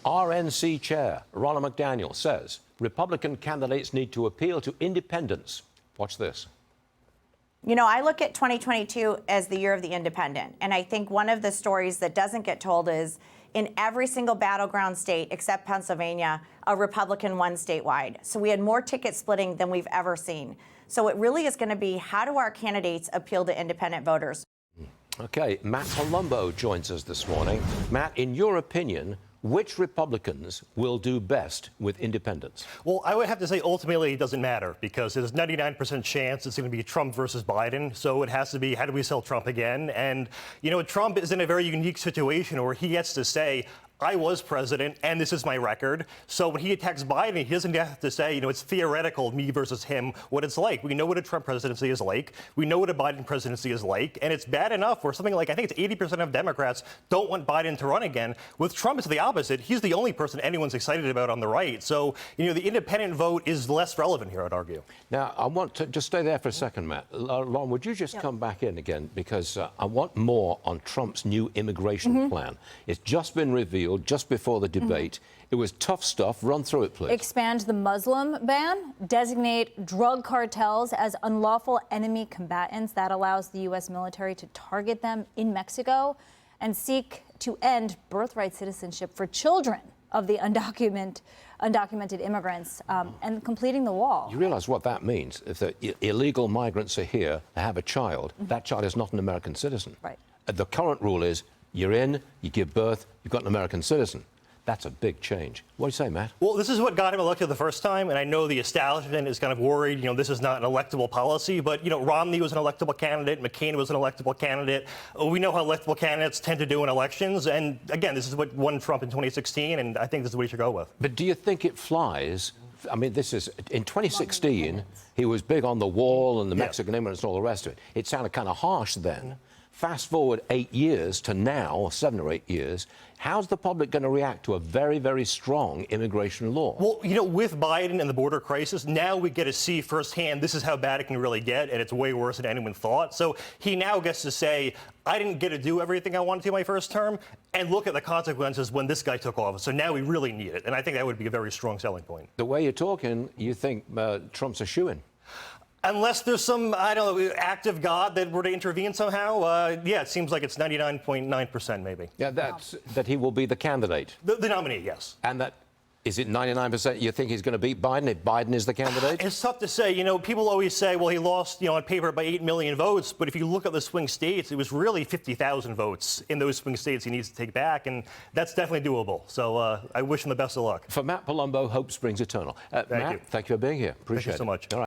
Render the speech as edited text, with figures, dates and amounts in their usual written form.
RNC chair Ronald McDaniel says Republican candidates need to appeal to independents. Watch this. You know, I look at 2022 as the year of the independent. And I think one of the stories that doesn't get told is in every single battleground state except Pennsylvania, a Republican won statewide. So we had more ticket splitting than we've ever seen. So it really is going to be, how do our candidates appeal to independent voters? Okay, Matt Palumbo joins us this morning. Matt, in your opinion, which Republicans will do best with independents? Well, I would have to say ultimately it doesn't matter because there's a 99% chance it's going to be Trump versus Biden. So it has to be, how do we sell Trump again? And, you know, Trump is in a very unique situation where he gets to say, I was president, and this is my record. So when he attacks Biden, he doesn't have to say, you know, it's theoretical, me versus him, what it's like. We know what a Trump presidency is like. We know what a Biden presidency is like. And it's bad enough where something like, I think it's 80% of Democrats don't want Biden to run again. With Trump, it's the opposite. He's the only person anyone's excited about on the right. So, you know, the independent vote is less relevant here, I'd argue. Now, I want to just stay there for a second, Matt. Lon, would you just come back in again? Because I want more on Trump's new immigration plan. It's just been revealed just before the debate. It was tough stuff. Run through it, please. Expand the Muslim ban, designate drug cartels as unlawful enemy combatants. That allows the U.S. military to target them in Mexico, and seek to end birthright citizenship for children of the undocumented immigrants, and completing the wall. You realize what that means? If the illegal migrants are here, they have a child, that child is not an American citizen. Right. The current rule is you're in, you give birth, you've got an American citizen. That's a big change. What do you say, Matt? Well, this is what got him elected the first time, and I know the establishment is kind of worried, you know, this is not an electable policy, but, you know, Romney was an electable candidate, McCain was an electable candidate. We know how electable candidates tend to do in elections, and again, this is what won Trump in 2016, and I think this is what he should go with. But do you think it flies? I mean, this is, in 2016, he was big on the wall and the Mexican immigrants and all the rest of it. It sounded kind of harsh then. Fast forward 8 years to now, or 7 or 8 years, how's the public going to react to a very, very strong immigration law? Well, you know, with Biden and the border crisis, now we get to see firsthand this is how bad it can really get, and it's way worse than anyone thought. So he now gets to say, I didn't get to do everything I wanted to my first term, and look at the consequences when this guy took office. So now we really need it, and I think that would be a very strong selling point. The way you're talking, you think Trump's a shoo-in. Unless there's some, I don't know, act of God that were to intervene somehow, yeah, it seems like it's 99.9% maybe. Yeah, that he will be the candidate. The nominee, yes. And that, is it 99% you think he's going to beat Biden if Biden is the candidate? It's tough to say. You know, people always say, well, he lost, you know, on paper by 8 million votes. But if you look at the swing states, it was really 50,000 votes in those swing states he needs to take back. And that's definitely doable. So I wish him the best of luck. For Matt Palumbo, hope springs eternal. Matt, you. thank you for being here. Appreciate it. Thank you so much. All right.